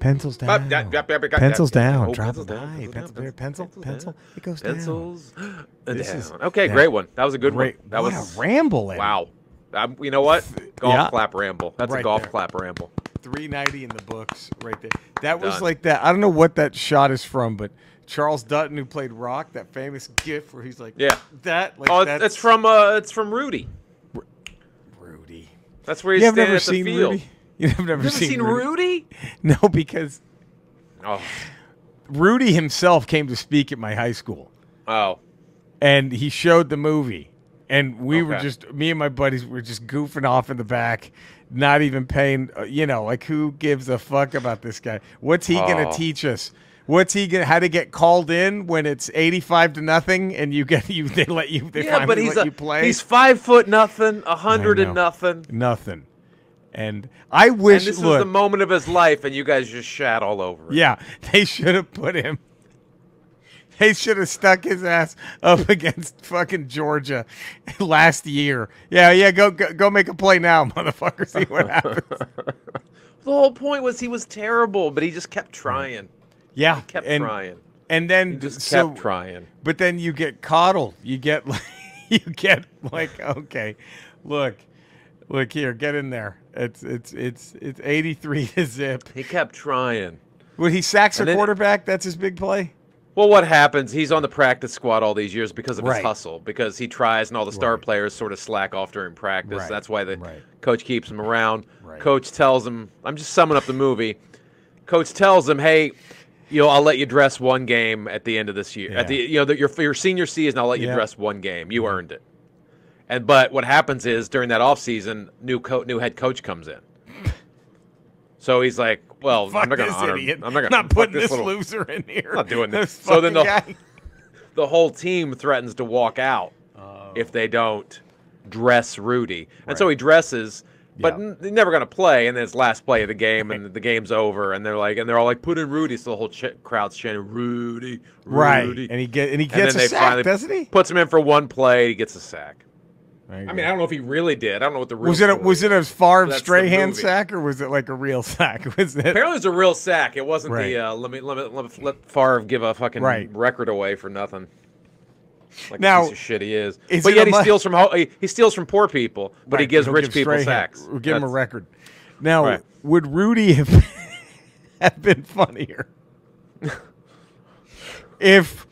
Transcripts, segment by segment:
Pencils down. Pencils down. Drop it high. Pencil. It goes down. Pencils This is- down. Okay, yeah. great one. That was a good Great. one. That What was a ramble. Eddie. wow. You know what? Golf Yeah. clap ramble. That's Right a golf there. clap ramble. 390 in the books right there. That was Done. like that. I don't know what that shot is from, but Charles Dutton, who played Rock, that famous gif where he's like, Yeah. that. Like, Oh, that's it's from Rudy. Rudy. That's where he's You have standing never at the seen field. Rudy? You have never Never seen, seen Rudy? Rudy? No, because Oh. Rudy himself came to speak at my high school, Oh. and he showed the movie, and we were Okay. just, me and my buddies were just goofing off in the back, not even paying, like who gives a fuck about this guy? What's he gonna Oh. teach us? What's he gonna how to get called in when it's 85-0 and they let you they Yeah, but finally he's let you play? he's 5 foot nothing, 100 and know. nothing. Nothing. And I wish And this look, is the moment of his life, and you guys just shat all over it. yeah, they should have put him. They should have stuck his ass up against fucking Georgia last year. Yeah, go make a play now, motherfucker. See what happens. The whole point was he was terrible, but he just kept trying. Yeah, Kept and, trying. And then He just so, kept trying. But then you get coddled. You get like okay, look here, get in there. It's 83 to zip. He kept trying. When he sacks a And then- quarterback, that's his big play. Well, what happens? He's on the practice squad all these years because of his Right. hustle, because he tries and all the star Right. players sort of slack off during practice. Right. That's why the Right. coach keeps him around. Right. Coach tells him, I'm just summing up the movie. Coach tells him, hey, I'll let you dress one game at the end of this year. Yeah. At the your senior season, I'll let you Yeah. dress one game. You earned it. But what happens is during that offseason, new head coach comes in. So he's like, well, Fuck I'm not going this to honor idiot. him. I'm not going not to putting this this little loser in here. I'm not doing This this. So then fucking guy. the whole team threatens to walk out if they don't dress Rudy. And so Right. he dresses, but Yeah. they're never going to play. And then it's last play of the game, and the game's over. And they're all like, put in Rudy. So the whole crowd's chanting, Rudy, Right, Rudy. and he gets And a then they sack, finally doesn't he? puts him in for one play. He gets a sack. There you I go. mean, I don't know if he really did. I don't know what the real was it a Favre That's the Strahan movie. sack or was it like a real sack? Was it? Apparently, it was a real sack. It wasn't Right. the let Favre give a fucking Right. record away for nothing. Like Now, a piece of shit he is. is But it yet a he steals from poor people, but he Right, gives he'll rich give people Strahan- sacks. We'll give him a That's- record. Now, Right. would Rudy have been funnier if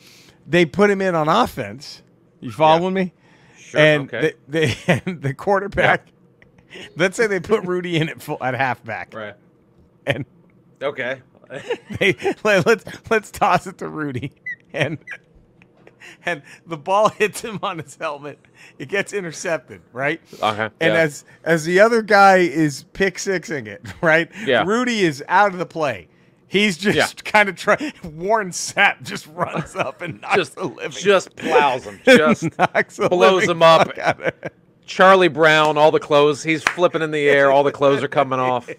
they put him in on offense? You following me? Sure, And okay. and the quarterback. Let's say they put Rudy in at halfback, Right. and Okay. let's toss it to Rudy, and the ball hits him on his helmet. It gets intercepted, right? Okay. And yeah. as the other guy is pick sixing it, right? Yeah. Rudy is out of the play. He's just Yeah. kind of trying. Warren Sapp just runs up and knocks just the living. just plows him. Just knocks the blows living him up. fuck out of him. Charlie Brown, all the clothes, he's flipping in the air, all the clothes are coming off.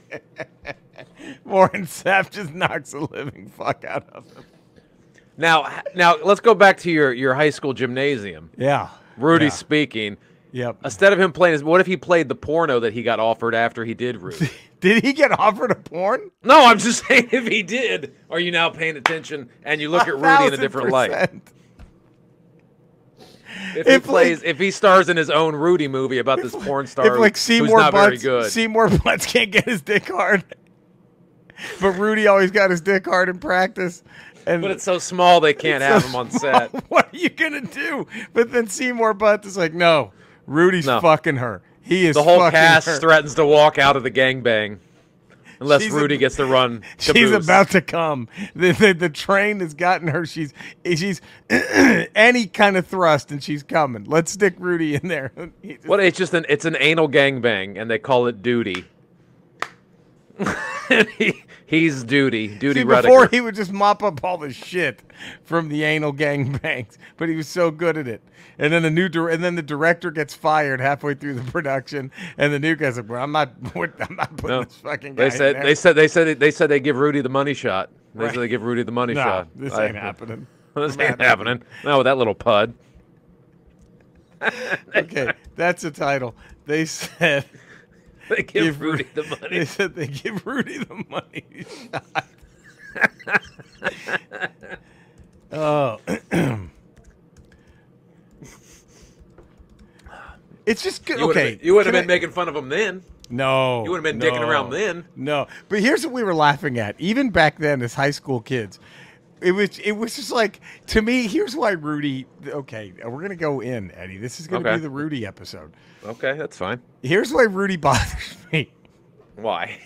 Warren Sapp just knocks the living fuck out of him. Now let's go back to your high school gymnasium. Yeah. Rudy Yeah. speaking. Yep. Instead of him playing, what if he played the porno that he got offered after he did Rudy? Did he get offered a porn? No, I'm just saying if he did, are you now paying attention and you look at Rudy in a different light? 1000%. If he stars in his own Rudy movie about this porn star If like who's Seymour not very Butts, good. Seymour Butts can't get his dick hard, but Rudy always got his dick hard in practice. And But it's so small they can't have him on set. What are you gonna do? But then Seymour Butts is like, no, Rudy's No. fucking her. He is The whole fucking cast her. threatens to walk out of the gangbang unless She's Rudy gets to run. She's caboose. about to come. The train has gotten her. She's any kind of thrust, and she's coming. Let's stick Rudy in there. He just- What? It's an anal gangbang, and they call it duty. He's duty. Duty See, Rudiger. before he would just mop up all the shit from the anal gangbangs, but he was so good at it. And then the director gets fired halfway through the production, and the new guy's like, "Well, I'm not putting No. this fucking guy." They said they give Rudy the money shot. They Right. said they give Rudy the money No, shot. this ain't happening. This ain't happening. No, with that little pud. Okay, that's the title. They said They give Rudy the money. They said they give Rudy the money shot. okay. You wouldn't have been making fun of him then. No. You wouldn't have been dicking around then. No. But here's what we were laughing at. Even back then as high school kids, it was just like, to me, here's why Rudy, okay, we're going to go in, Eddie. This is going to be the Rudy episode. Okay, that's fine. Here's why Rudy bothers me. Why?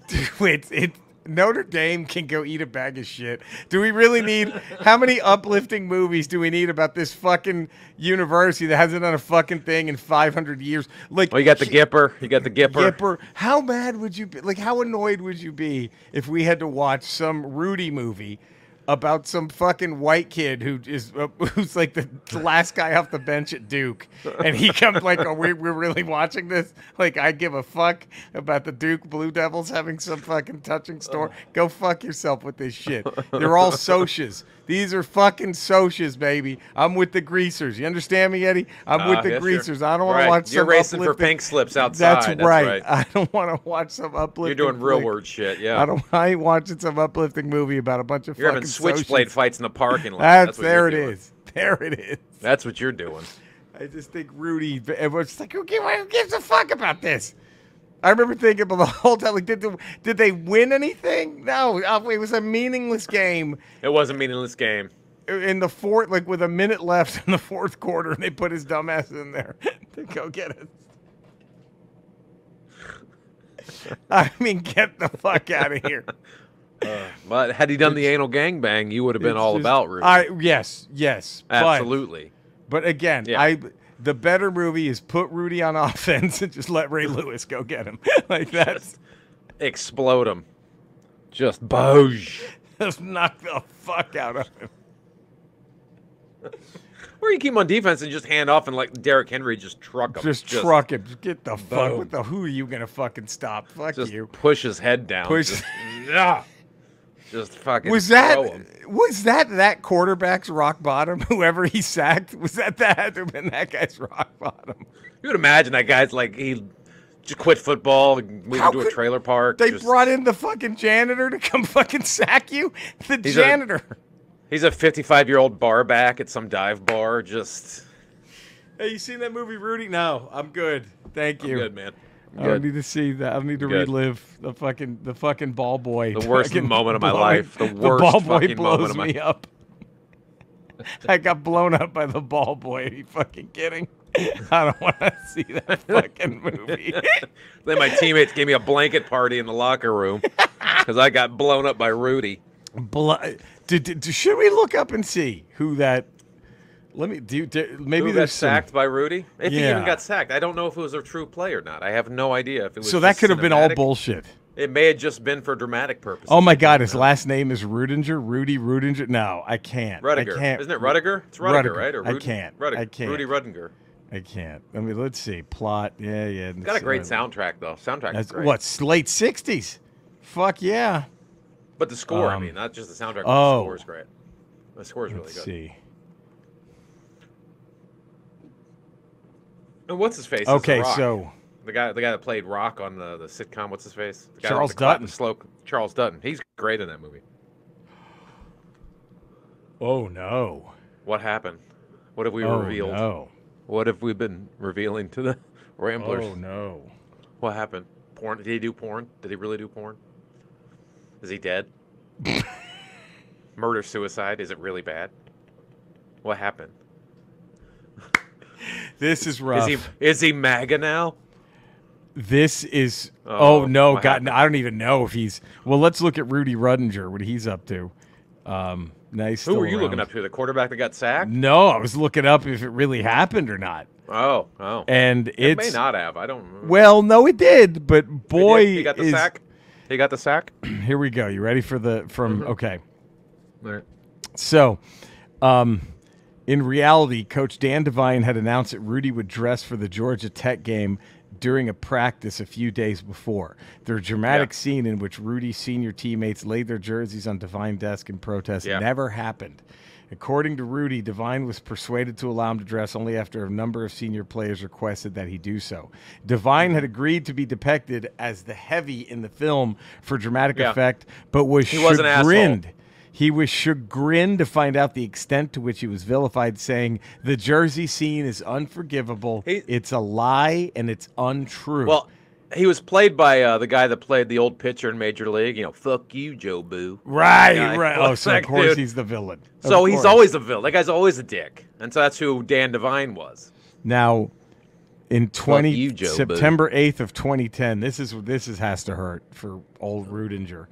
Dude, Notre Dame can go eat a bag of shit. Do we really need, how many uplifting movies do we need about this fucking university that hasn't done a fucking thing in 500 years? Like, well, you got the Gipper. You got the Gipper. Gipper. How mad would you be? Like, how annoyed would you be if we had to watch some Rudy movie about some fucking white kid who's like the last guy off the bench at Duke, and he comes like, "Oh, we're really watching this? Like, I give a fuck about the Duke Blue Devils having some fucking touching story. Go fuck yourself with this shit. They're all socias. These are fucking socias, baby. I'm with the greasers. You understand me, Eddie? I'm with the greasers. Sure. I don't want to watch. You're racing for pink slips outside. That's right. I don't want to watch some uplifting. You're doing real word shit. Yeah. I ain't watching some uplifting movie about a bunch of. You're having switchblade fights in the parking lot. That's there it is. There it is. That's what you're doing. I just think Rudy. Everyone's like, who gives a fuck about this? I remember thinking about the whole time, like, did they win anything? No, it was a meaningless game. It was a meaningless game. In the fourth, like with a minute left in the fourth quarter, and they put his dumbass in there to go get it. I mean, get the fuck out of here. But had he done the anal gangbang, you would have been all about Rudy. Yes, absolutely. But again, the better movie is put Rudy on offense and just let Ray Lewis go get him. Like that's just explode him. Just boosh. Just knock the fuck out of him. Or you keep him on defense and just hand off and let Derrick Henry just truck him. Just truck him. Just get the fuck. What the? Who are you gonna fucking stop? Fuck just you. Push his head down. Just fucking. Was that quarterback's rock bottom? Whoever he sacked, that had to have been that guy's rock bottom? You would imagine that guy's like he just quit football, moved into a trailer park. They brought in the fucking janitor to come fucking sack you. The janitor. He's a 55-year-old bar back at some dive bar. Just. Hey, you seen that movie, Rudy? No, I'm good. Thank you. I'm good, man. I don't need to see that. I don't need to relive the fucking ball boy. The worst moment of my life. The worst ball boy fucking blows moment of my me up. I got blown up by the ball boy. Are you fucking kidding? I don't want to see that fucking movie. Then my teammates gave me a blanket party in the locker room because I got blown up by Rudy. Should we look up and see who that? Let me do. Maybe who got sacked by Rudy. If he even got sacked, I don't know if it was a true play or not. I have no idea if it was. So that could have been all bullshit. It may have just been for dramatic purposes. Oh my God, his last name is Rudinger. Rudy Rudinger. No, I can't. Rudiger. I can't. Isn't it Rudiger? It's Rudiger, right? Or I can't. Rudiger. I can't. Rudy Rudinger. I can't. I mean, let's see. Plot. Yeah. Got a great soundtrack though. Soundtrack is great. What? Late '60s. Fuck yeah. But the score, I mean, not just the soundtrack, but the score is great. The score is really good. Let's see. And what's his face? Okay, so the guy that played Rock on the sitcom. What's his face? The guy Charles Dutton. Charles Dutton. He's great in that movie. Oh no! What happened? What have we revealed? No. What have we been revealing to the Ramblers? Oh no! What happened? Porn? Did he do porn? Did he really do porn? Is he dead? Murder, suicide? Is it really bad? What happened? This is rough. Is he MAGA now? This is. Oh no, God! I don't even know if he's. Well, let's look at Rudy Rudinger. What he's up to. Nice. Who were you looking up to? The quarterback that got sacked? No, I was looking up if it really happened or not. Oh. And it may not have. I don't remember. Well, no, it did. But boy, he got the sack. He got the sack. Here we go. You ready for the Okay. All right. So, in reality, Coach Dan Devine had announced that Rudy would dress for the Georgia Tech game during a practice a few days before. Their dramatic scene in which Rudy's senior teammates laid their jerseys on Devine's desk in protest never happened. According to Rudy, Devine was persuaded to allow him to dress only after a number of senior players requested that he do so. Devine had agreed to be depicted as the heavy in the film for dramatic effect, but was chagrined. He was chagrined to find out the extent to which he was vilified, saying, "The Jersey scene is unforgivable. It's a lie and it's untrue." Well, he was played by the guy that played the old pitcher in Major League. You know, fuck you, Joe Boo. Right. Oh, so of course he's the villain. So he's always a villain. That guy's always a dick. And so that's who Dan Devine was. Now, in September 8th of 2010, this has to hurt for old Rudinger.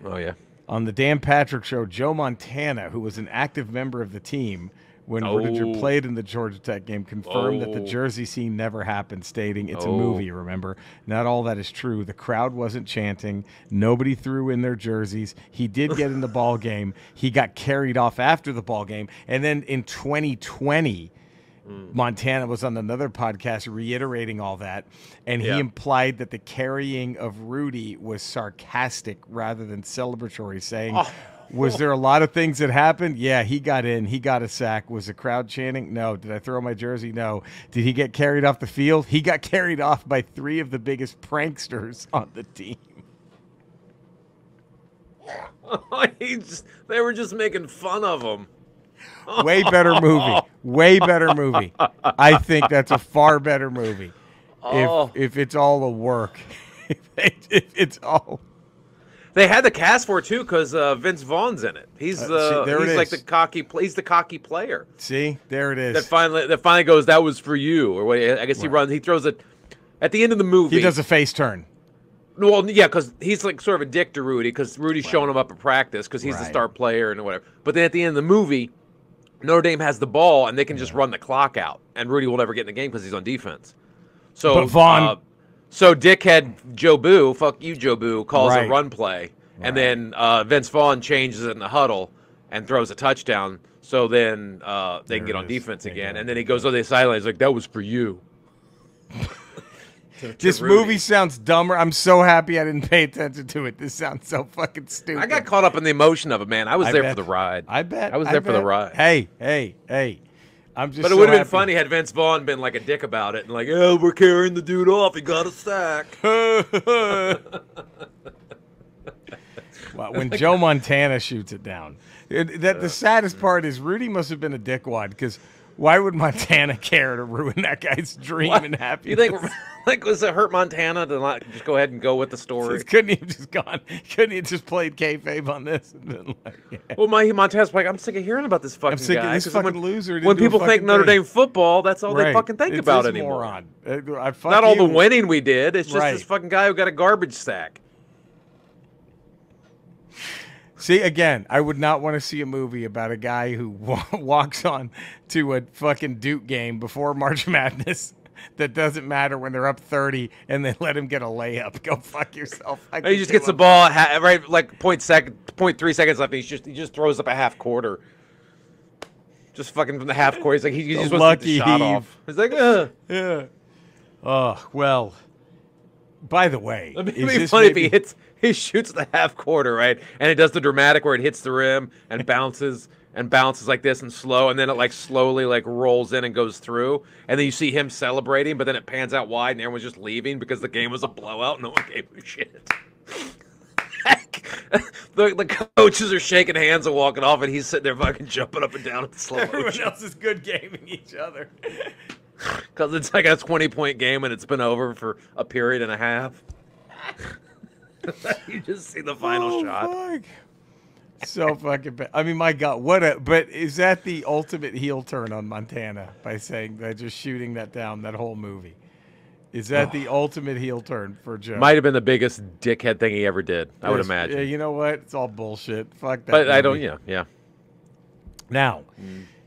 Oh, yeah. On the Dan Patrick Show, Joe Montana, who was an active member of the team when Rudinger played in the Georgia Tech game, confirmed that the Jersey scene never happened, stating, "It's a movie, remember? Not all that is true. The crowd wasn't chanting. Nobody threw in their jerseys. He did get in the ball game. He got carried off after the ball game." And then in 2020, Montana was on another podcast reiterating all that, and he implied that the carrying of Rudy was sarcastic rather than celebratory, saying, "Was there a lot of things that happened? Yeah, he got in. He got a sack. Was the crowd chanting? No. Did I throw my jersey? No. Did he get carried off the field? He got carried off by 3 of the biggest pranksters on the team." They were just making fun of him. Way better movie. Way better movie. I think that's a far better movie. If it's all a work. if it's all. They had the cast for it too because Vince Vaughn's in it. He's like the cocky. He's the cocky player. See, there it is. That finally goes. That was for you, or what? I guess he runs. He throws it at the end of the movie. He does a face turn. Well, yeah, because he's like sort of a dick to Rudy because Rudy's showing him up at practice because he's the star player and whatever. But then at the end of the movie, Notre Dame has the ball and they can just run the clock out, and Rudy will never get in the game because he's on defense. So, but Vaughn. So dickhead Joe Boo, fuck you, Joe Boo, calls a run play, and then Vince Vaughn changes it in the huddle and throws a touchdown. So then they can get on defense again, and then he goes on the sideline. He's like, "That was for you." This movie sounds dumber. I'm so happy I didn't pay attention to it. This sounds so fucking stupid. I got caught up in the emotion of it, man. I was there for the ride. I bet. I was there for the ride. Hey. I'm just. But it would have been funny had Vince Vaughn been like a dick about it and like, "Oh, we're carrying the dude off. He got a sack." Well, when Joe Montana shoots it down, the saddest part is Rudy must have been a dickwad because why would Montana care to ruin that guy's dream and happiness? You think, like, was it hurt Montana to not just go ahead and go with the story? Couldn't he have just gone? Couldn't he have just played kayfabe on this? And been like, Well, Montana's like, I'm sick of hearing about this fucking I'm sick guy. of this fucking loser. When people think Notre Dame football, that's all they fucking think about anymore. Moron. Not all the winning we did. It's just this fucking guy who got a garbage sack. See, again, I would not want to see a movie about a guy who walks on to a fucking Duke game before March Madness that doesn't matter when they're up 30 and they let him get a layup. Go fuck yourself. He just gets the ball right like 0.3 seconds left. And he just throws up a half quarter. Just fucking from the half court. He's like he just wants to get the shot off. He's like, yeah. Oh, well. By the way, it'd be funny if he shoots the half quarter, right? And it does the dramatic where it hits the rim and bounces like this and slow, and then it like slowly like rolls in and goes through, and then you see him celebrating, but then it pans out wide and everyone's just leaving because the game was a blowout. No one gave a shit. the coaches are shaking hands and walking off, and he's sitting there fucking jumping up and down in slow motion. Everyone else is good gaming each other. Because it's like a 20-point game and it's been over for a period and a half. You just see the final shot. Fuck. So fucking bad. I mean, my God, but is that the ultimate heel turn on Montana by saying that just shooting that down, that whole movie? Is that the ultimate heel turn for Joe? Might have been the biggest dickhead thing he ever did, I would imagine. Yeah, you know what? It's all bullshit. Fuck that. But movie. I don't, yeah. Now,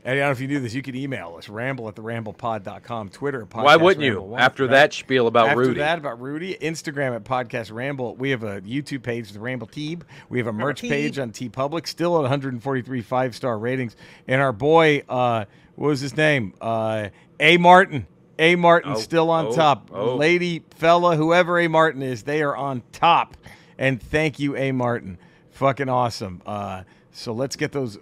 and I don't know if you knew this, you can email us, ramble@theramblepod.com, Twitter at podcast Why wouldn't you? After that spiel about Rudy. After that about Rudy, Instagram at Podcast Ramble. We have a YouTube page, The Ramble Teeb. We have a merch page on TeePublic, still at 143 5-star ratings. And our boy, what was his name? A. Martin. A. Martin still on top. Lady, fella, whoever A. Martin is, they are on top. And thank you, A. Martin. Fucking awesome. So let's get those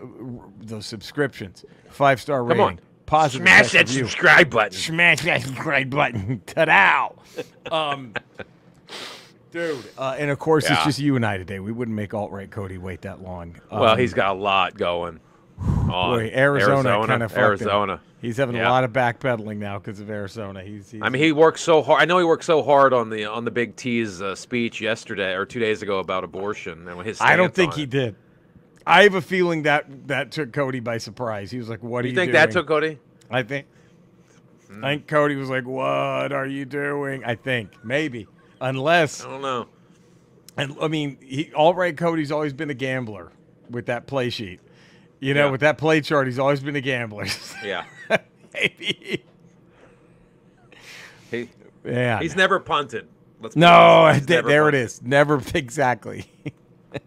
subscriptions. 5-star rating. Come on. Positive. Smash that subscribe button. Smash that subscribe button. Ta-dow. Dude. And of course, it's Yeah. just you and I today. We wouldn't make alt-right Cody wait that long. Well, he's got a lot going on. Boy, Arizona kind of fucked him. Arizona. He's having a Yeah. lot of backpedaling now because of Arizona. He's I mean, he worked so hard. I know he worked so hard on the Big T's speech yesterday or 2 days ago about abortion and his. I don't stance think on he it. did. I have a feeling that took Cody by surprise. He was like, "What are you You think doing?" that took Cody? I think Cody was like, "What are you doing?" I think maybe, unless, I don't know. and I mean, alt-right Cody's always been a gambler with that play sheet. You know, Yeah. with that play chart, he's always been a gambler. Yeah. Maybe. He's never punted. Let's be No, honest. He's never there it punted. is. Never exactly.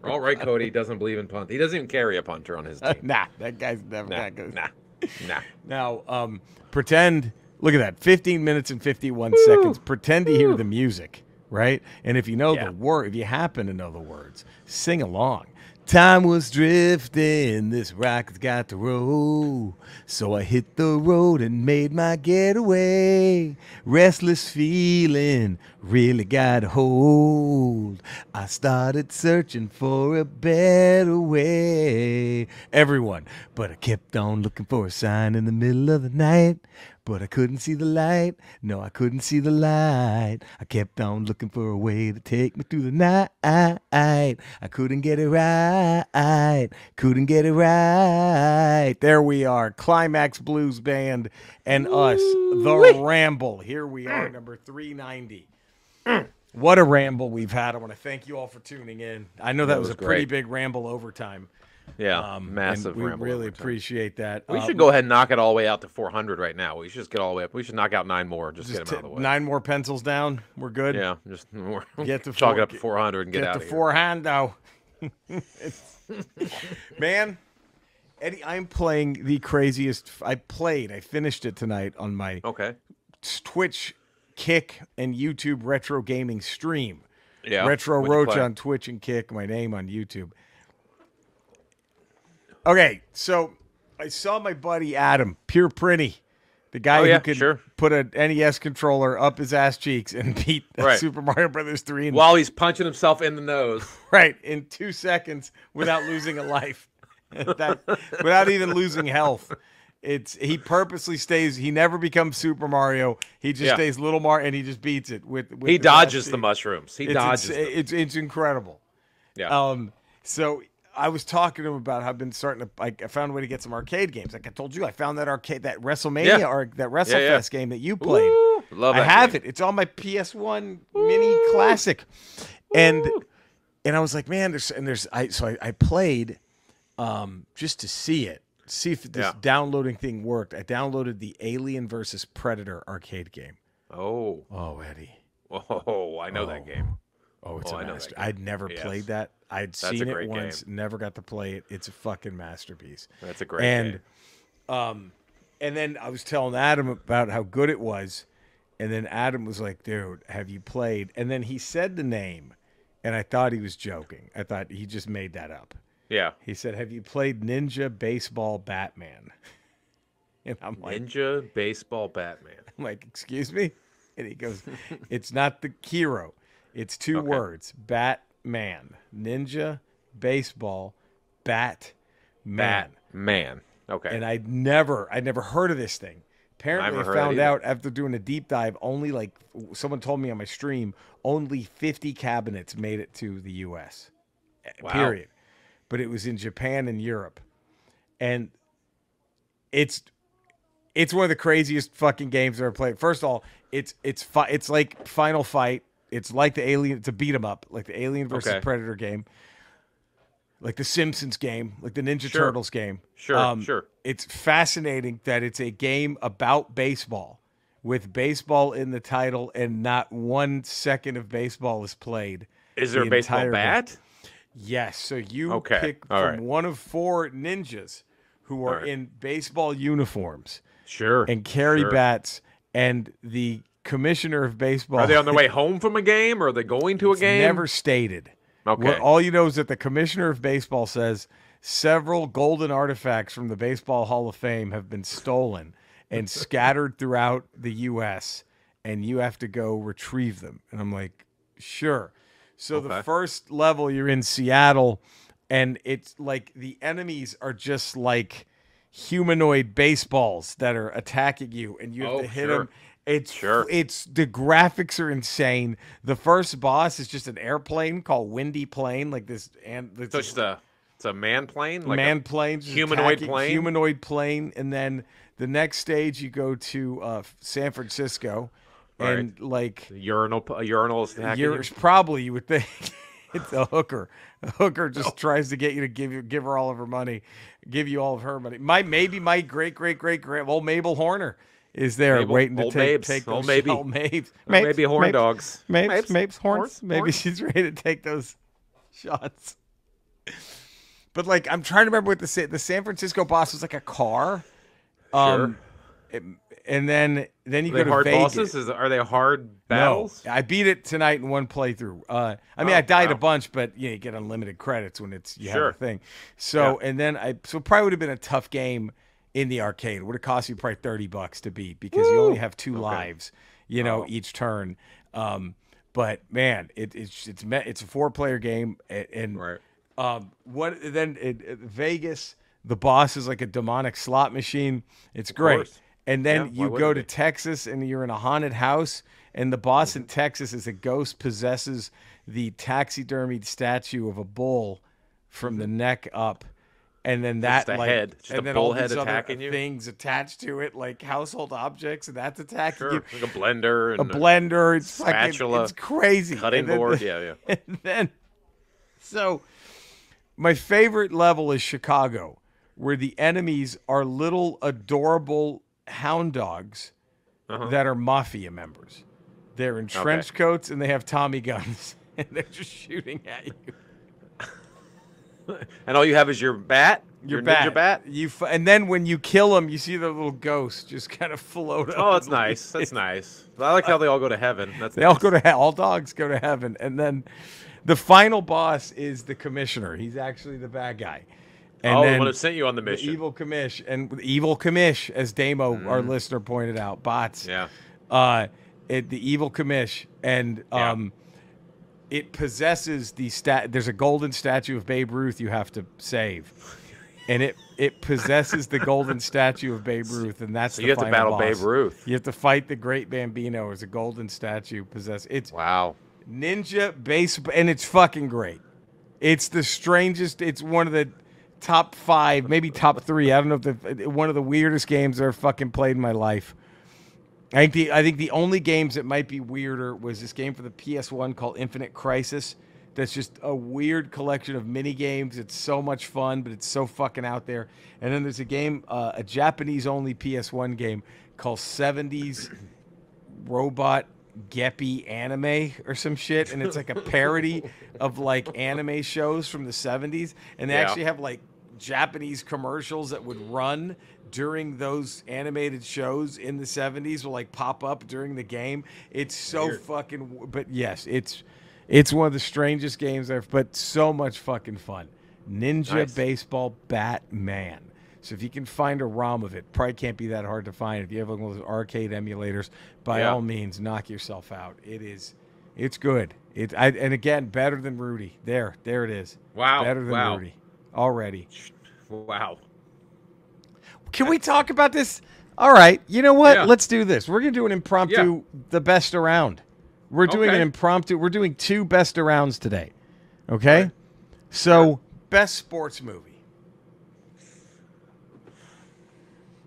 All right, Cody doesn't believe in punt. He doesn't even carry a punter on his team. Nah, that guy's never Nah, that good. nah. Now, pretend. Look at that. 15 minutes and 51 seconds. Pretend to hear the music, right? And if you know Yeah. the word, if you happen to know the words, sing along. Time was drifting, this rocket's got to roll. So I hit the road and made my getaway. Restless feeling really got a hold. I started searching for a better way. Everyone, but I kept on looking for a sign in the middle of the night. But I couldn't see the light. No, I couldn't see the light. I kept on looking for a way to take me through the night. I couldn't get it right. Couldn't get it right. There we are. Climax Blues Band and us, the Ramble. Here we are, number 390. What a ramble we've had. I want to thank you all for tuning in. I know that was a pretty big ramble overtime. Yeah, massive and we ramble really overtime. appreciate that. We should go ahead and knock it all the way out to 400 right now. We should just get all the way up. We should knock out 9 more. Just get them out of the way. 9 more pencils down. We're good. Yeah, just Get to chalk four- it up to 400 and get out to of here. forehand though. Man, Eddie, I'm playing the craziest. I finished it tonight on my Okay. Twitch, Kick, and YouTube retro gaming stream. Yeah. Retro What'd you Roach play? on Twitch and Kick, my name on YouTube. Okay, so I saw my buddy Adam, Pure Prinny, the guy Oh, yeah, who could sure. put a NES controller up his ass cheeks and beat Right. Super Mario Brothers 3 in, While he's punching himself in the nose. right, in 2 seconds without losing a life, without even losing health. He purposely stays. He never becomes Super Mario. He just Yeah. stays Little Mario, and he just beats it with He his ass dodges the cheeks. mushrooms. He It's dodges them. It's incredible. Yeah. So I was talking to him about how I've been starting to. I found a way to get some arcade games. Like I told you, I found that WrestleMania Yeah. or that WrestleFest game that you played. Woo, love I that have game. it. It's on my PS1 mini classic, and I was like, man, I played just to see it. See if this Yeah. downloading thing worked. I downloaded the Alien versus Predator arcade game. Oh. Oh, Eddie. Oh, I know that game. Oh, it's Oh, a I know that master. game. I'd never Yes. played that. I'd That's seen a it great once, game. never got to play it. It's a fucking masterpiece. That's a great game. And then I was telling Adam about how good it was, and then Adam was like, "Dude, have you played?" And then he said the name, and I thought he was joking. I thought he just made that up. Yeah. He said, "Have you played Ninja Baseball Batman?" And I'm like, Ninja Baseball Batman. I'm like, "Excuse me?" And he goes, "It's not the hero. It's 2 Okay. words. Batman. Ninja Baseball Batman." Man. Okay. And I'd never heard of this thing. Apparently, Never I heard found either. out after doing a deep dive, only like someone told me on my stream, only 50 cabinets made it to the U.S. Wow. Period. But it was in Japan and Europe, and it's one of the craziest fucking games I've ever played. First of all, it's like Final Fight. It's like the Alien. It's a beat 'em up, like the Alien versus Okay. Predator game, like the Simpsons game, like the Ninja Sure. Turtles game. Sure. It's fascinating that it's a game about baseball with baseball in the title and not 1 second of baseball is played. Is there the a baseball entire game. bat? Yes. So you Okay, pick all from right. one of 4 ninjas who are All right. in baseball uniforms Sure. and carry sure. bats, and the commissioner of baseball. Are they on their way home from a game, or are they going to a game? Never stated. Okay. All you know is that the commissioner of baseball says several golden artifacts from the Baseball Hall of Fame have been stolen and scattered throughout the U.S., and you have to go retrieve them. And I'm like, sure. So the Okay. first level, you're in Seattle, and it's like the enemies are just like humanoid baseballs that are attacking you, and you have to Oh, hit sure. them. It's Sure. it's the graphics are insane. The first boss is just an airplane called Windy Plane, like this, and So it's a man plane, like a man plane, just humanoid attacking plane. humanoid plane, and then the next stage you go to San Francisco, Right. and like A urinal is attacking you're you. probably you would think it's a hooker. A hooker just tries to get you to give her all of her money, give you all of her money. Maybe my great old Mabel Horner is there Mabel, waiting to old take Mabes, take those old Maybe. old Mabes. Or maybe horn dogs. Mapes, horns. Horns, Maybe horns. she's ready to take those shots. But like, I'm trying to remember what the San Francisco boss was like a car. Sure. it- and then you Are go they to hard Vegas. bosses? Are they hard battles? No, I beat it tonight in one playthrough. I mean, Oh, I died a wow. bunch, but you get unlimited credits when you have Sure. a thing. So Yeah. and then so it probably would have been a tough game in the arcade. It would have cost you probably $30 to beat because you only have two lives, Oh. each turn. But man, it's a 4-player game, and Right. Vegas, the boss is like a demonic slot machine. It's great. course. And then Yeah, why you wouldn't go it to be? Texas and you're in a haunted house, and the boss in Texas is a ghost possesses the taxidermied statue of a bull from the neck up. And then Just that a like head. Just and a then bull all head these other attacking you? things attached to it, like household objects, and that's attacking Sure. you. Like a blender and A blender, it's spatula, fucking, it's crazy. cutting And then board. Yeah. And then, so my favorite level is Chicago, where the enemies are little adorable hound dogs that are mafia members. They're in trench coats and they have Tommy guns, and they're just shooting at you. And all you have is your bat. Your ninja bat. And then when you kill them, you see the little ghost just kind of float up. Oh, that's and, like, nice. That's nice. I like how they all go to heaven. That's They all go to hell. All dogs go to heaven. And then the final boss is the commissioner. He's actually the bad guy. And the then one who sent you on the the mission. evil commish. And the evil commish, as Damo, our listener, pointed out. Bots. Yeah. The evil commish. And it possesses there's a golden statue of Babe Ruth you have to save. And it possesses the golden statue of Babe Ruth, and that's So the you have to final battle boss. Babe Ruth. You have to fight the Great Bambino as a golden statue possessed. It's Wow. ninja baseball, and it's fucking great. It's the strangest. It's one of the top 5, maybe top 3. I don't know if one of the weirdest games I've fucking played in my life. I think the only games that might be weirder was this game for the PS1 called Infinite Crisis. That's just a weird collection of mini games. It's so much fun, but it's so fucking out there. And then there's a game, a Japanese-only PS1 game called 70s Robot Geppy Anime or some shit, and it's like a parody of like anime shows from the 70s, and they Yeah. actually have like Japanese commercials that would run during those animated shows in the 70s will like pop up during the game. It's so Weird. fucking, but yes, it's one of the strangest games I've, but so much fucking fun. Ninja Nice. Baseball Batman. So if you can find a ROM of it, probably can't be that hard to find. If you have one of those arcade emulators, by Yeah. all means, knock yourself out. It's good. And again, better than Rudy. There it is. Wow. Better than Wow. Rudy already. Wow. Can we talk about this? All right. You know what? Yeah. Let's do this. We're going to do an impromptu, the best around. We're doing an Okay. impromptu. We're doing 2 best arounds today. Okay? Right. So, best sports movie.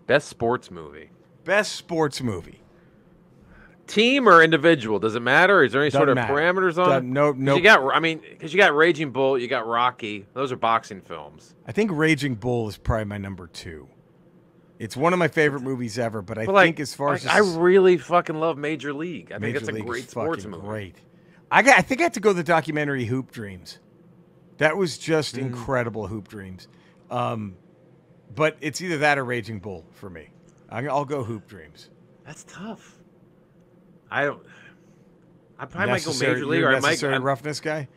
Best sports movie. Best sports movie. Team or individual? Does it matter? Is there any sort Doesn't of matter. parameters on it? No. 'Cause because you got Raging Bull, you got Rocky. Those are boxing films. I think Raging Bull is probably my number 2. It's one of my favorite movies ever, but I But think as far as I really fucking love Major League. I think Major it's a League great is sports fucking movie. great. I think I have to go to the documentary Hoop Dreams. That was just incredible, Hoop Dreams. But it's either that or Raging Bull for me. I'll go Hoop Dreams. That's tough. I probably might go Necessary- Major League, you're or a I might. Necessary Roughness guy.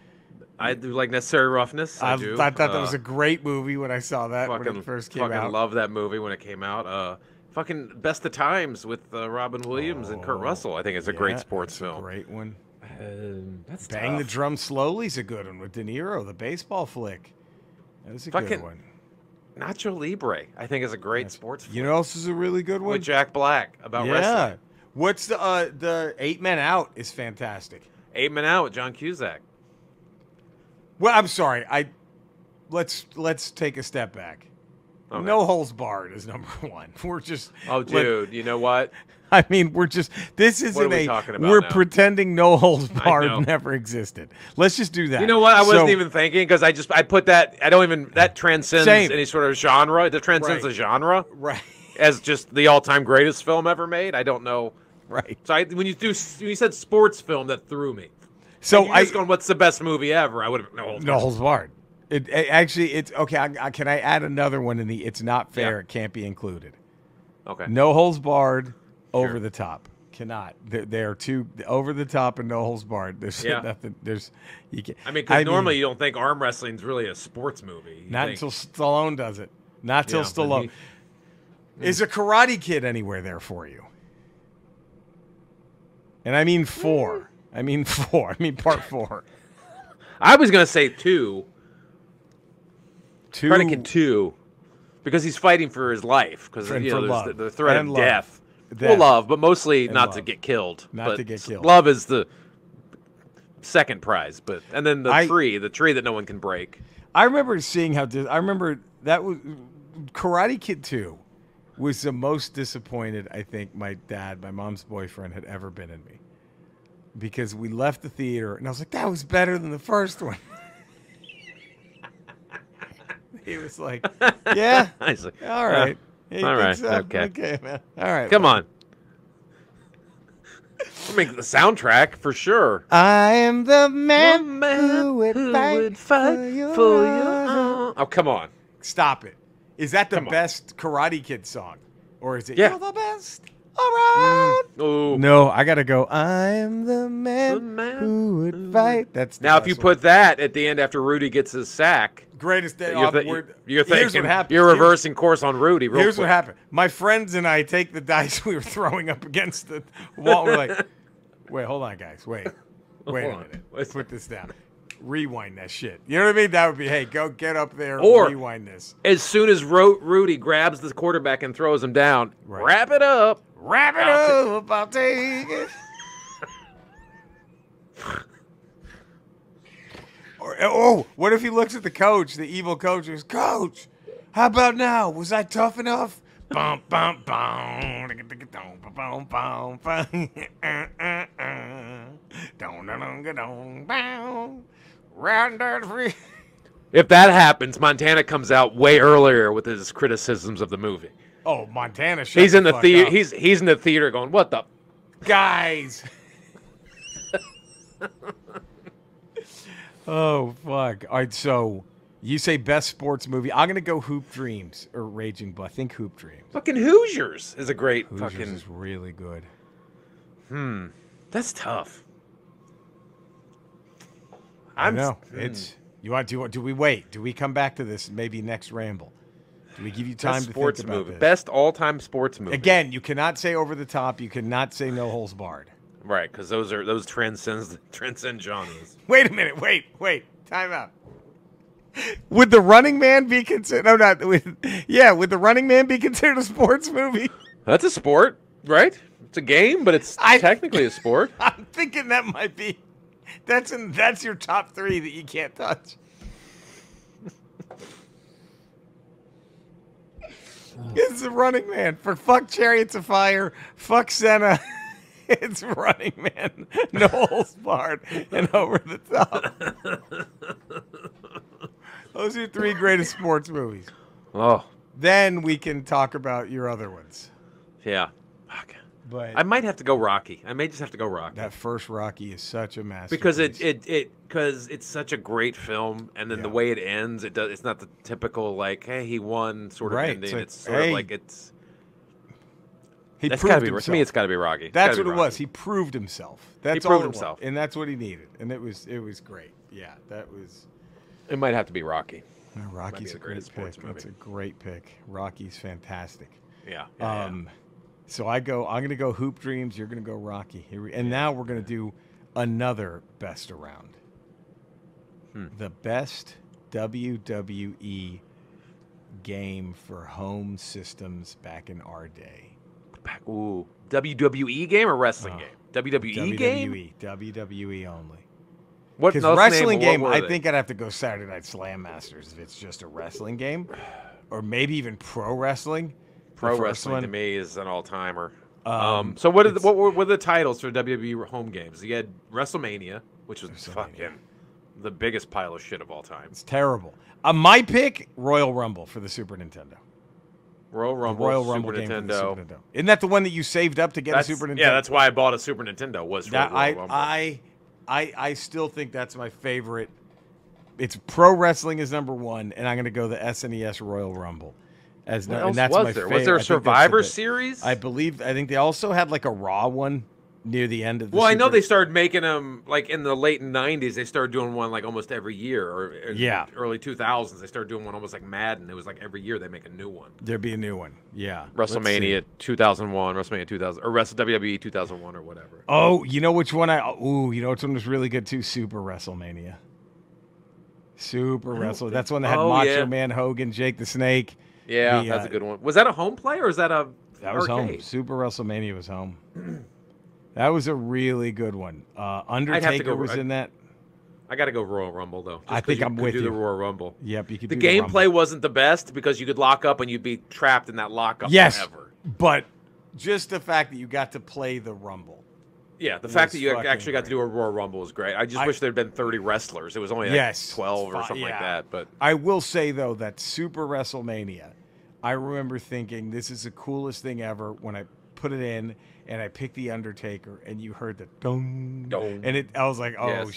I do like Necessary Roughness. I do. thought that was a great movie when I saw that when fucking it first came fucking out. love that movie when it came out. Fucking Best of Times with Robin Williams and Kurt Russell. I think it's a great sports That's film. A great one. That's Bang the tough. Drum Slowly's a good one with De Niro, the baseball flick. That was a good Fucking one. Nacho Libre, I think, is a great Yes. sports flick. You know what else is a really good one? With Jack Black about yeah. wrestling. What's the 8 Men Out is fantastic. 8 Men Out with John Cusack. Well, I'm sorry. Let's take a step back. Okay. No Holes Barred is number 1. We're just Oh, dude, you know what? I mean, we're just this isn't What are we a talking about we're now? pretending No Holes know. Barred never existed. Let's just do that. You know what? I wasn't So- even thinking because I put that. I don't even. That transcends Same. any sort of genre. It transcends Right. a genre right. as just the all-time greatest film ever made. I don't know. Right. So when you said sports film, that threw me. So You're just going, what's the best movie ever? I would have No Holes Barred. It actually it's okay. Can I add another one in the? It's not fair. Yeah. It can't be included. Okay. No Holes Barred. Over Sure. the top. Cannot. They're too over the top and No Holes Barred. There's nothing. There's you can. I mean, normally you don't think arm wrestling's really a sports movie. You Not think- until Stallone does it. Not till Yeah, but Stallone. Is a Karate Kid anywhere there for you? And I mean 4. I mean 4. I mean part 4. I was gonna say 2. 2. Karate Kid 2, because he's fighting for his life. Because And you for know, there's love. the threat And of love. death. Death. Well, love, but mostly And not love. to get killed. Not but to get killed. Love is the second prize, and then the I- tree that no one can break. I remember seeing how. I remember that was Karate Kid 2 was the most disappointed I think my mom's boyfriend, had ever been in me, because we left the theater and I was like, that was better than the first one. He was like, yeah, I was like, all right. You all think right, so? okay. Man. All right. come on. We'll make the soundtrack for sure. I am the man, One man who would fight, for your honor. Oh, come on. Stop it. Is that the Come on. best Karate Kid song? Or is it Yeah. You're the best around? Oh. No, I got to go. I am the The man, man who would fight. That's the Now, if you best one. put that at the end after Rudy gets his sack, great day you're, off. you're Here's thinking what happened. you're reversing course on Rudy. Real Here's quick. what happened. My friends and I take the dice we were throwing up against the wall. We're like, wait, hold on, guys. Wait a Hold on. minute. What's- Put this down. Rewind that shit. You know what I mean? That would be, hey, go get up there, Or- rewind this. As soon as Rudy grabs the quarterback and throws him down, Right. wrap it up. Wrap it up, I'll take it. Or, what if he looks at the coach, the evil coach, and goes, Coach, how about now? Was I tough enough? Bum, bum, bum. Bum, bum, bum. Round and free. If that happens, Montana comes out way earlier with his criticisms of the movie. Oh, Montana, shut He's in the fuck theater. up. He's in the theater going, "What the?" Guys. Oh, fuck. All right, so you say best sports movie. I'm going to go Hoop Dreams or Raging Bull. I think Hoop Dreams. Fucking Hoosiers is a great Hoosiers fucking. is really good. That's tough. I know. It's do we wait? Do we come back to this maybe next ramble? Do we give you time best to sports think about movie. this? Best all-time sports movie. Again, you cannot say Over the Top. You cannot say No Holes Barred. Right, because those transcend genres. Wait a minute. Wait. Time out. Would The Running Man be considered? No, not with. Yeah, would The Running Man be considered a sports movie? That's a sport, right? It's a game, but it's technically a sport. I'm thinking that might be. That's your top 3 that you can't touch. It's The Running Man. For fuck Chariots of Fire, fuck Senna. It's Running Man, No Holes Barred, and Over the Top. Those are 3 greatest sports movies. Oh, Then we can talk about your other ones. yeah. Fuck. But I might have to go Rocky. I may just have to go Rocky. that first Rocky is such a masterpiece. Because because it's such a great film, and then the Yeah. way it ends, it's not the typical like, hey, he won sort of Right. ending. It's like, It's sort hey, of like it's. he That's proved gotta be himself. to me. It's got to be Rocky. It's That's gotta what be it was. Rocky. He proved himself. That's proved all it himself. was. And that's what he needed. And it was great. Yeah, that was. It might have to be Rocky. Rocky's the a great greatest pick. sports That's a movie. great pick. Rocky's fantastic. Yeah. So I'm gonna go Hoop Dreams. You're gonna go Rocky. And now we're gonna do another best around. The best WWE game for home systems back in our day. Ooh, WWE game or wrestling game? WWE game? WWE only. What? Because No, let's wrestling name 'em. game, What were I they? think I'd have to go Saturday Night Slam Masters if it's just a wrestling game, or maybe even pro wrestling. Pro The first wrestling one. to me is an all timer. Um, So what were the titles for WWE home games? You had WrestleMania, which was fucking the biggest pile of shit of all time. It's terrible. My pick, Royal Rumble for the Super Nintendo. Royal The Rumble, Royal Rumble Super game for the Nintendo. Super Nintendo. Isn't that the one that you saved up to get a Super Nintendo? Yeah, that's why I bought a Super Nintendo. Was for That, Royal Rumble. I still think that's my favorite. It's pro wrestling is number one, and I'm going to go the SNES Royal Rumble. What And else that's was my there? favorite. Was there a I think that's Survivor the- Series? I think they also had like a Raw one near the end of the Well, I know Super- they started making them like in the late '90s. They started doing one like almost every year, or in Yeah. early 2000s they started doing one almost like Madden. It was like every year they make a new one. There'd be a new one. Yeah. Let's see. WrestleMania 2001, WrestleMania 2000, or WWE 2001, or whatever. Oh, you know which one you know which one was really good too? Super WrestleMania. Super Wrestle. That's one that had Macho yeah. Man, Hogan, Jake the Snake. Yeah, The, that's a good one. Was that a home play or is that a That was arcade? home. Super WrestleMania was home. That was a really good one. I'd have to Undertaker go- was in that. I got to go Royal Rumble though. I think I'm with do you. the Royal Rumble. Yep, you could The do the Rumble. gameplay wasn't the best because you could lock up and you'd be trapped in that lockup Yes, forever. but just the fact that you got to play the Rumble. Yeah, the fact that you fucking actually got to great. do a Royal Rumble was great. I just wish there'd been 30 wrestlers. It was only like Yes, 12 or fi- something like yeah. that. But I will say though that Super WrestleMania, I remember thinking this is the coolest thing ever when I put it in and I picked the Undertaker and you heard the dong, Dong. and I was like, oh Yes.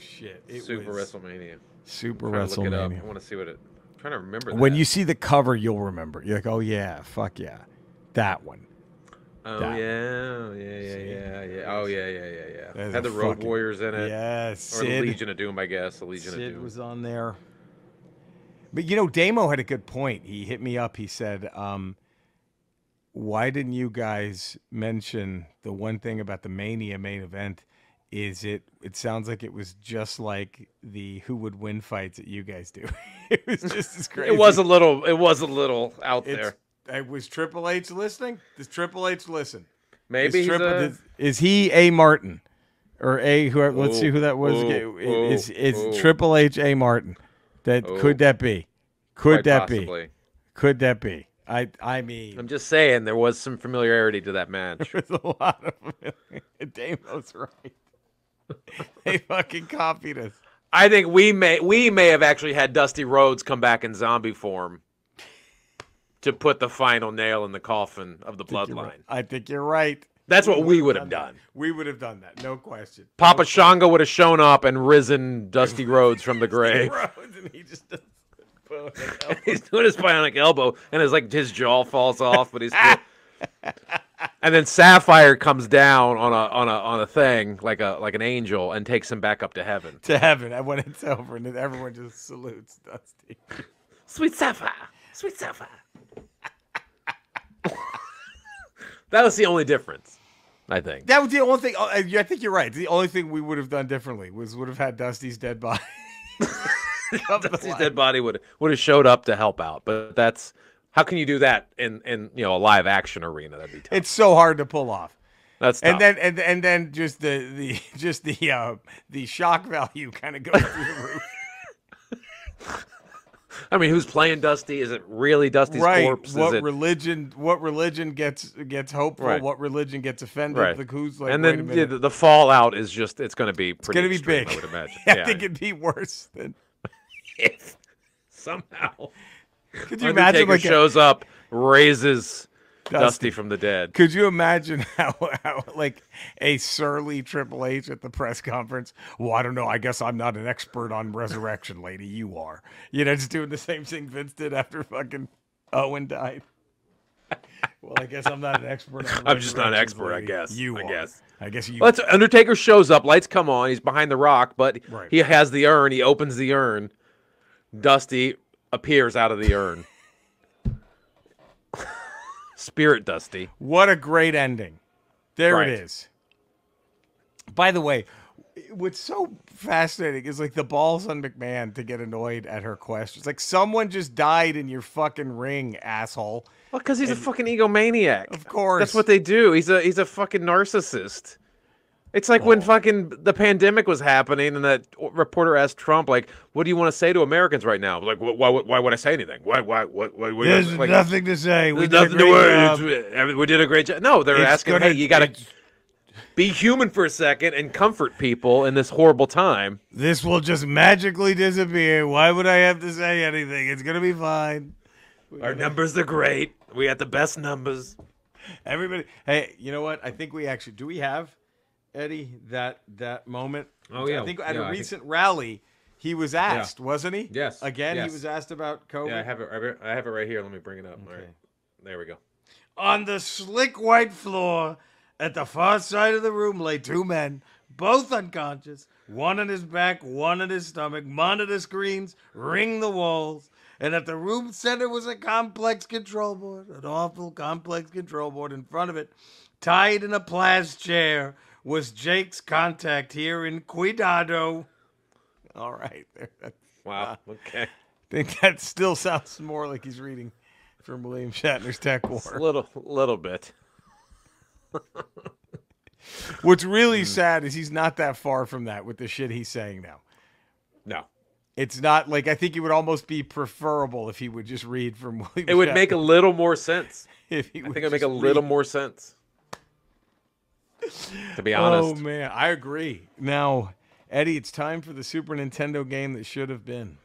shit, it Super was WrestleMania. Super I'm trying to look it up. WrestleMania. I want to see what it. I'm trying to remember. When that. you see the cover, you'll remember. You're like, oh yeah, fuck yeah, that one. Oh that- yeah. Oh yeah. That is Had a the Road fucking- Warriors in it. Yes, Or the Sid. Legion of Doom, I guess. The Legion of Sid Doom. was on there. But you know, Damo had a good point. He hit me up. He said, why didn't you guys mention the one thing about the Mania main event is it sounds like it was just like the who would win fights that you guys do. It was just as crazy. It was a little out It's- there. Was Triple H listening? Does Triple H listen? Maybe Is he A. Martin or A. Who? Let's Ooh, see who that was. ooh, Is ooh. Triple H A. Martin? Ooh. Could that be? quite possibly. Could that be? I mean, I'm just saying there was some familiarity to that match. there's a lot of Damo's right. They fucking copied us. I think we may have actually had Dusty Rhodes come back in zombie form to put the final nail in the coffin of the bloodline. I think you're right. That's what we would have done. We would have done that, no question. Papa Shango would have shown up and risen Dusty Rhodes from the grave. Rhodes, and he just does He's doing his bionic elbow, and his jaw falls off, but he's still. And then Sapphire comes down on a thing like an angel and takes him back up to heaven. to heaven. And when it's over, and then everyone just salutes Dusty. Sweet Sapphire, sweet Sapphire. That was the only difference, I think. That was the only thing. I think you're right. The only thing we would have done differently would have had Dusty's dead body. Dusty's dead body would have showed up to help out, but that's how can you do that in a live action arena? That'd be tough. It's so hard to pull off. That's tough. And then just the shock value kind of goes through the roof. I mean, who's playing Dusty? Is it really Dusty's Right. corpse? What Is it... religion gets hopeful? Right. What religion gets offended? Right. Like who's like? And wait a then minute. the fallout is just it's going to be pretty It's gonna be extreme, big. I would imagine. I Yeah. think it'd be worse than. If somehow Could you Undertaker imagine like shows up, raises Dusty. Dusty from the dead. Could you imagine how like a surly Triple H at the press conference? Well, I don't know. I guess I'm not an expert on resurrection, lady. You are. Just doing the same thing Vince did after fucking Owen died. Well, I guess I'm not an expert on I'm just not an resurrections, expert, I lady. guess. You I are. guess. I guess you. Well, Undertaker shows up, lights come on, he's behind the rock, but Right. he has the urn, he opens the urn. Dusty appears out of the urn. Spirit Dusty. What a great ending. There Right. it is. By the way, what's so fascinating is like the balls on McMahon to get annoyed at her questions. Like someone just died in your fucking ring, asshole. Well, because he's a fucking egomaniac. Of course. That's what they do. He's a fucking narcissist. It's like when fucking the pandemic was happening and that reporter asked Trump, like, what do you want to say to Americans right now? Like, why would I say anything? Why There's like, nothing to say. We did a great job. No, they're asking, hey, you got to be human for a second and comfort people in this horrible time. This will just magically disappear. Why would I have to say anything? It's going to be fine. Our numbers are great. We had the best numbers. Everybody. Hey, you know what? I think we actually, do we have, Eddie, that moment? Oh, yeah. I think at a recent rally, he was asked, wasn't he? Yes. Again, yes. he was asked about COVID. Yeah, I have it right here. Let me bring it up. Okay. All right. There we go. On the slick white floor at the far side of the room lay two men, both unconscious, one on his back, one on his stomach. Monitor screens ring the walls, and at the room center was a complex control board, an awful complex control board. In front of it, tied in a plastic chair, was Jake's contact here in Cuidado. All right. Wow. Okay. I think that still sounds more like he's reading from William Shatner's Tech War. A little bit. What's really sad is he's not that far from that with the shit he's saying now. No. It's not like, I think it would almost be preferable if he would just read from William It would Shatner. make a little more sense. If he I would think it would make just a little read. more sense. To be honest. Oh, man. I agree. Now, Eddie, it's time for the Super Nintendo game that should have been.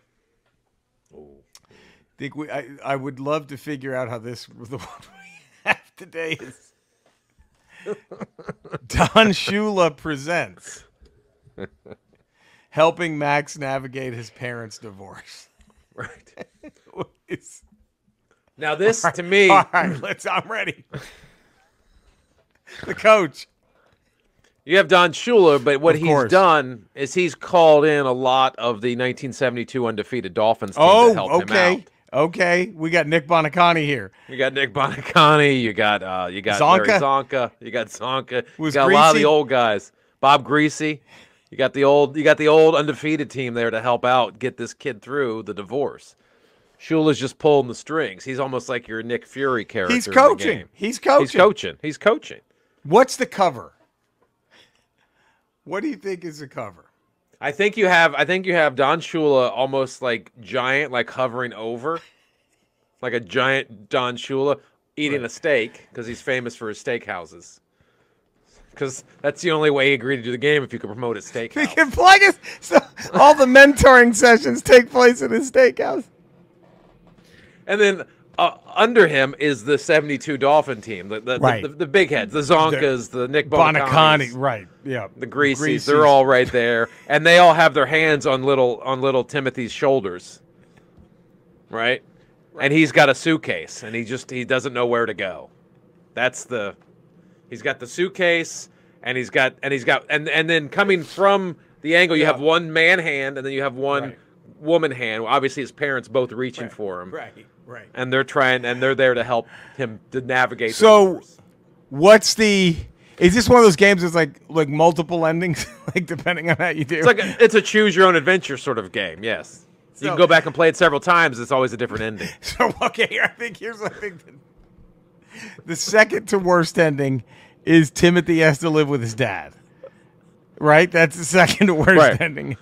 I would love to figure out how this was the one we have today is. Don Shula presents helping Max navigate his parents' divorce. Right. It's, Now this, to me... all right, I'm ready. The coach. You have Don Shula, but what Of he's course. done is he's called in a lot of the 1972 undefeated Dolphins team to help him out. Okay. We got Nick Bonacani here. You got Nick Bonacani, you got Zonka? Larry Zonka, you got Zonka, you Was got a lot of Greasy? the old guys. Bob Greasy. You got the old undefeated team there to help out get this kid through the divorce. Shula's just pulling the strings. He's almost like your Nick Fury character. He's in the coaching. game. He's coaching. He's coaching. What's the cover? What do you think is the cover? I think you have Don Shula almost like giant, like hovering over, like a giant Don Shula eating a steak because he's famous for his steakhouses. Because that's the only way he agreed to do the game if you could promote his He steakhouse. can plug us. So all the mentoring sessions take place in his steakhouse. And then under him is the 72 Dolphin team, the big heads, the Zonkas, the Nick Bonacani, Bonacanis, right? Yeah, the Greasies. They're all right there, and they all have their hands on little Timothy's shoulders, right? And he's got a suitcase, and he doesn't know where to go. He's got the suitcase, and and then coming from the angle, you have one man hand, and then you have one woman hand. Well, obviously, his parents both reaching for him, right. and they're there to help him to navigate. the So, divorce. what's the? Is this one of those games that's like multiple endings, like depending on how you do? It's a choose your own adventure sort of game. Yes, you can go back and play it several times. It's always a different ending. So okay, I think the second to worst ending is Timothy has to live with his dad. Right, that's the second to worst ending,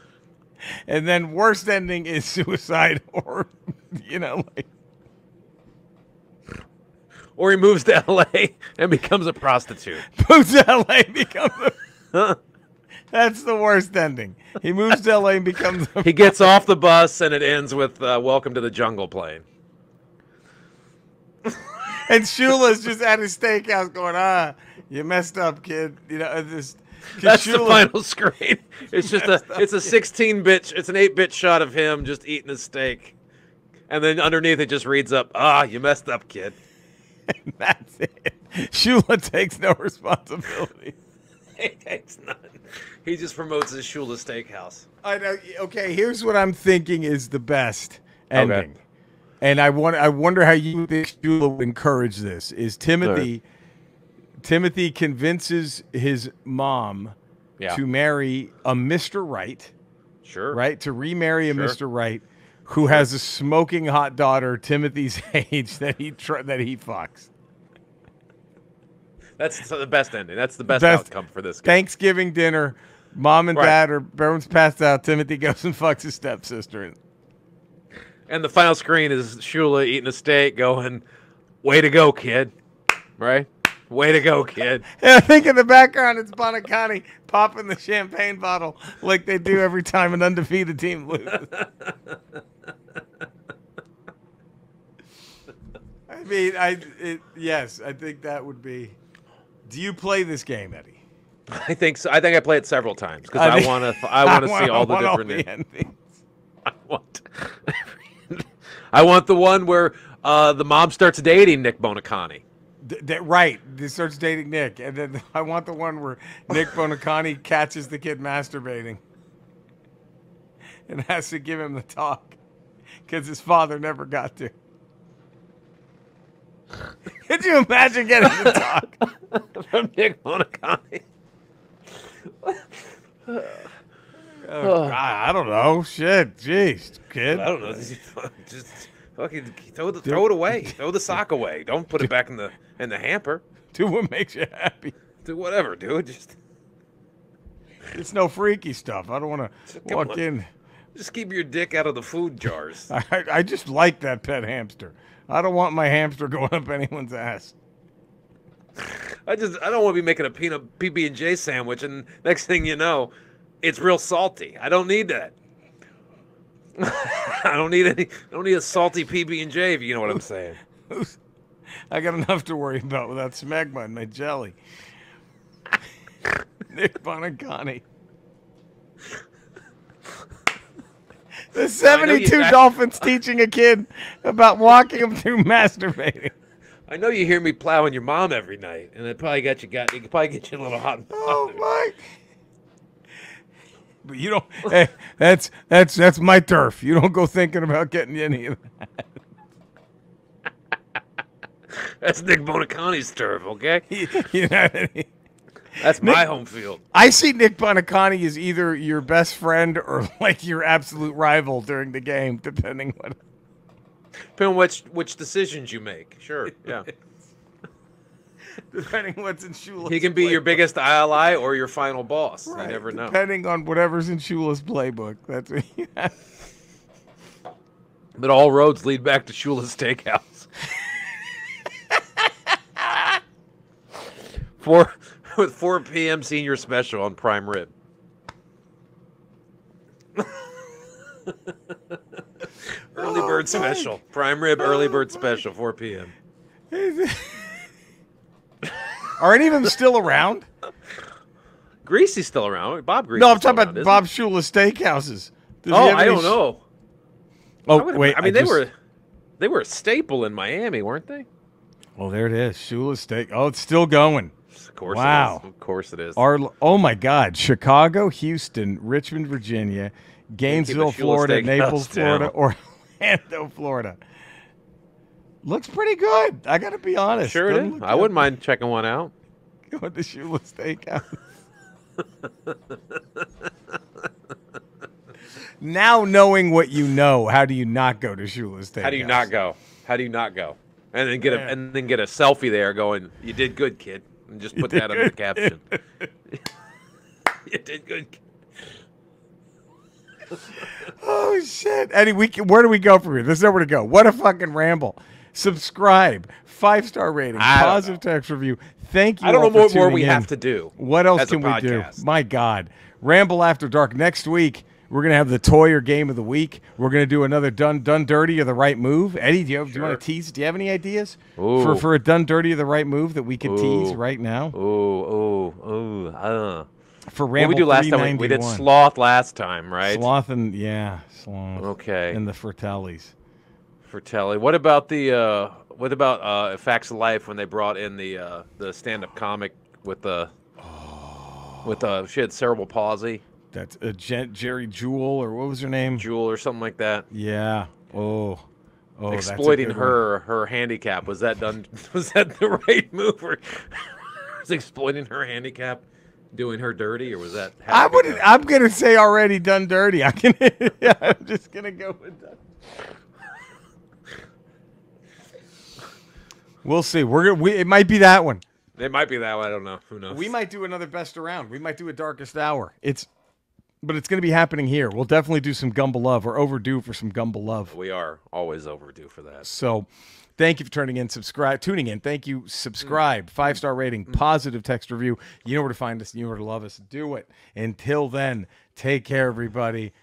and then worst ending is suicide, or like. Or he moves to L.A. and becomes a prostitute. Moves to L.A. becomes a... That's the worst ending. He moves to L.A. and becomes a... He gets off the bus and it ends with "Welcome to the Jungle" playing. And Shula's just at his steakhouse going, you messed up, kid. That's the final screen. It's just it's a 16-bit, it's an 8-bit shot of him just eating a steak. And then underneath it just reads up, you messed up, kid. And that's it. Shula takes no responsibility. He takes none. He just promotes his Shula Steakhouse. I know. Okay, here's what I'm thinking is the best ending. Okay. And I wonder how you think Shula would encourage this. Is Timothy convinces his mom, to marry a Mr. Right. Sure. Right? To remarry a Sure. Mr. Right who has a smoking hot daughter, Timothy's age, that he fucks. That's the best ending. That's the best outcome for this guy. Thanksgiving dinner, mom and dad are everyone's passed out. Timothy goes and fucks his stepsister. And the final screen is Shula eating a steak going, way to go, kid. Right? Way to go, kid. And I think in the background it's Bonacani popping the champagne bottle like they do every time an undefeated team loses. I mean, yes, I think that would be. Do you play this game, Eddie? I think so. I think I play it several times because I want to see all the different endings. I want the one where the mom starts dating Nick Bonacani. Right. He starts dating Nick. And then I want the one where Nick Bonacani catches the kid masturbating and has to give him the talk because his father never got to. Could you imagine getting the talk from Nick Bonacani? I don't know. Shit. Jeez, kid. I don't know. Just fucking throw it away. Throw the sock away. Don't put it back in the hamper. Do what makes you happy. Do whatever, dude. It's no freaky stuff. I don't want to walk in. Just keep your dick out of the food jars. I just like that pet hamster. I don't want my hamster going up anyone's ass. I don't want to be making a peanut PB&J sandwich, and next thing you know, it's real salty. I don't need that. I don't need a salty PB&J, if you know what I'm saying. I got enough to worry about without smegma in my jelly. Nick Bonacani. The 72 Dolphins teaching a kid about walking him through masturbating. I know you hear me plowing your mom every night, and it probably it could probably get you a little hot and bothered. Oh my! But you don't. Hey, that's my turf. You don't go thinking about getting any of that. That's Nick Bonacani's turf, okay? You know what I mean? That's my home field. I see Nick Bonacani as either your best friend or like your absolute rival during the game, depending on which decisions you make. Sure, yeah. Depending what's in Shula's He can be your biggest ally or your final boss. Right. You never know. Depending on whatever's in Shula's playbook. That's what you have. But all roads lead back to Shula's Steakhouse. With 4 p.m. senior special on prime rib. Early bird special. Prime rib early bird special, 4 p.m. Are any of them still around? Greasy's still around. Bob Greasy's No, I'm talking about around, Bob Shula's Steakhouses. I don't know. Wait. I mean, they were a staple in Miami, weren't they? Oh, there it is. Shula's Steak. Oh, it's still going. Of course wow. It is. Of course it is. Oh, my God. Chicago, Houston, Richmond, Virginia, Gainesville, Florida, Naples, Florida, Orlando, Florida. Looks pretty good. I got to be honest. Sure it is. I wouldn't mind checking one out. Go to Shula's Steakhouse. Now knowing what you know, how do you not go to Shula's Steakhouse? How do you not go? How do you not go? And then get a selfie there going, "You did good, kid." And just put that under the caption. You did good. Oh shit, Eddie! Where do we go from here? There's nowhere to go. What a fucking ramble! Subscribe, 5-star rating, positive text review. Thank you. I don't know what more we in. have to do. What else can we do? My God, Ramble After Dark next week. We're gonna have the toy or game of the week. We're gonna do another done dirty or the right move. Eddie, do you want to tease? Do you have any ideas for a done dirty or the right move that we could tease right now? For Ramble, what we do last time? We did sloth last time, right? Sloth. Okay. And the Fratellis. What about Facts of Life when they brought in the stand-up comic with she had cerebral palsy? That's Jerry Jewell, or what was her name? Jewell or something like that. Yeah. Exploiting her handicap. Was that the right move? Or was exploiting her handicap doing her dirty, or was that? I wouldn't. I'm gonna say already done dirty. I'm just gonna go with that. We'll see. It might be that one. It might be that one. I don't know. Who knows? We might do another best around. We might do a darkest hour. But it's going to be happening here. We'll definitely do some Gumble Love. We're overdue for some Gumble Love. We are always overdue for that. So thank you for tuning in. Tuning in. Thank you. Subscribe. 5-star rating. Positive text review. You know where to find us. You know where to love us. Do it. Until then, take care, everybody.